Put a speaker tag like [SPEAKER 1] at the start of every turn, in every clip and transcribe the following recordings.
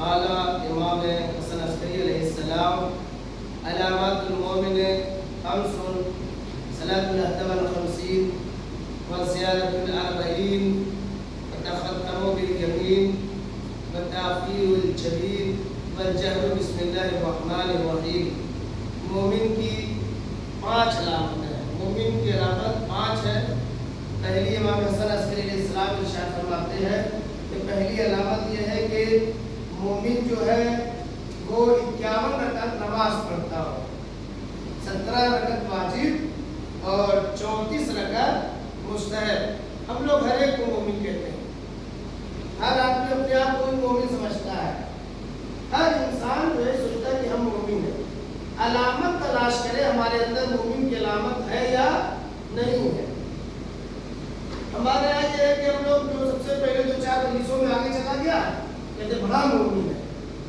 [SPEAKER 1] اعلیٰ امام حسن عسکری علیہ السلام علامات المومن خمس صلاة الأهتم الخمسين وزيادة الأربعين وتختم باليمين والتأخير الجبين والجهر بسم الله الرحمن الرحيم. مومن کی 5 علامتیں ہیں. مومن کی علامت 5 ہے. پہلی امام حسن عسکری علیہ السلام ارشاد فرماتے ہیں کہ پہلی علامت یہ ہے کہ مومن جو ہے وہ 51 رکعت نماز پڑھتا ہو. 17 رکعت واجب اور 34 رکعت مستحب. ہم لوگ ہر ایک کو مومن کہتے ہیں. ہر آدمی اپنے آپ کو مومن سمجھتا ہے. ہر انسان جو ہے سوچتا ہے کہ ہم مومن ہیں. علامت تلاش کرے ہمارے اندر مومن کی علامت ہے یا نہیں ہے. ہمارے یہاں یہ ہے کہ ہم لوگ جو سب سے پہلے 2-4 حدیثوں میں آگے چلا گیا کہتے بڑا مومن ہے.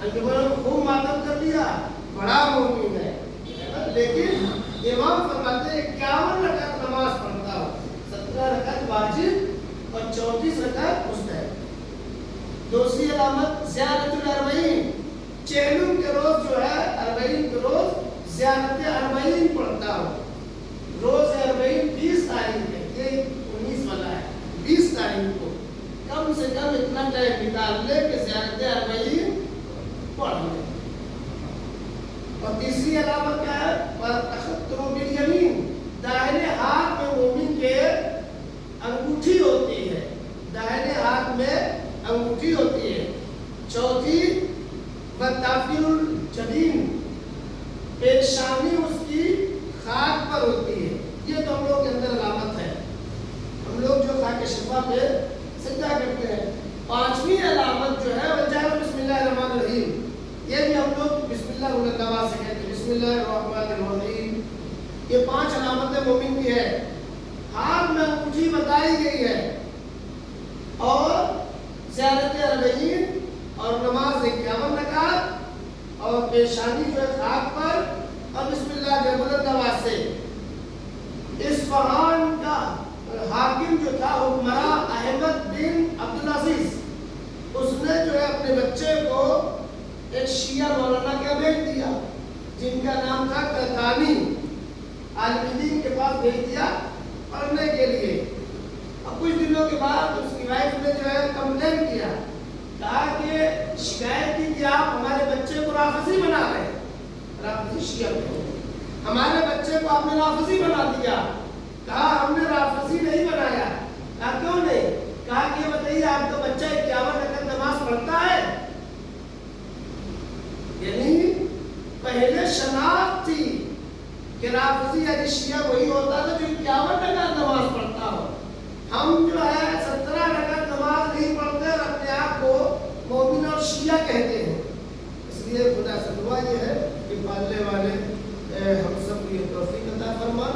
[SPEAKER 1] انجمنوں کو خوب ماتم کر دیا بڑا مومن ہے. لیکن امام فرماتے ہیں 51 رکعت نماز پڑھتا ہو. 17 رکعت واجب اور 34 رکعت مستحب. دوسری علامت زیارت الاربعین. 40 کے روز جو ہے 40 کے روز زیارت اربعین پڑھتا ہو. روز 40 20 تاریخ ہے. یہ 19 والا ہے. 20 تاریخ کو کم سے کم اتنا ٹائم نکال لے کہ زیارت اربعین پڑھ لے. اور تیسری علامت کیا ہے؟ تختم بالیمین. داہنے ہاتھ میں مومن کے انگوٹھی ہوتی ہے. داہنے ہاتھ میں انگوٹھی ہوتی ہے. چوتھی والتأخير الجبين. پیشانی اس کی خاک پر ہوتی ہے. یہ تو ہم لوگ کے اندر علامت ہے. ہم لوگ جو خاک شفا پہ سجدہ کرتے ہیں. 5ویں علامت جو ہے وجہر بسم اللہ الرحمن الرحیم. یہ بھی ہم لوگ بسم اللہ الرحمن سے کہتے ہیں. بسم اللہ الرحمن الرحیم. یہ 5 علامتیں مومن کی ہے. ہاتھ میں انگوٹھی بتائی گئی ہے اور زیارت اربعین اور نماز 51 رکعت اور پیشانی جو ہے خاک پر اور بسم اللہ کے بلند آواز سے. اصفہان کا حاکم جو تھا حکمراں احمد بن عبدالعزیز, اس نے جو ہے اپنے بچے کو ایک شیعہ مولانا کا بھیج دیا جن کا نام تھا قرطانی. عالم دین کے پاس بھیج دیا پڑھنے کے لیے. اب کچھ دنوں کے بعد اس کی وائف نے جو ہے کمپلین کیا, کہا کہ شکایت کی کہ آپ ہمارے بچے کو رافضی بنا رہے ہیں. رافضی شیعہ کو ہمارے بچے کو آپ نے رافضی بنا دیا. کہا ہم نے رافضی نہیں بنایا. کہا کیوں نہیں؟ کہا کہ یہ بتائیے آپ کا بچہ 51 رکعت نماز پڑھتا ہے؟ یعنی پہلے شناخت تھی کہ رافضی یعنی شیعہ وہی ہوتا تھا جو 51 رکعت نماز پڑھتا ہو. ہم جو ہے 17 رکعت نماز نہیں پڑھتے اور اپنے آپ کو مومن اور شیعہ کہتے ہیں. اس لیے خدا سے دعا یہ ہے کہ پالنے والے ہم سب کو یہ توفیق عطا فرما.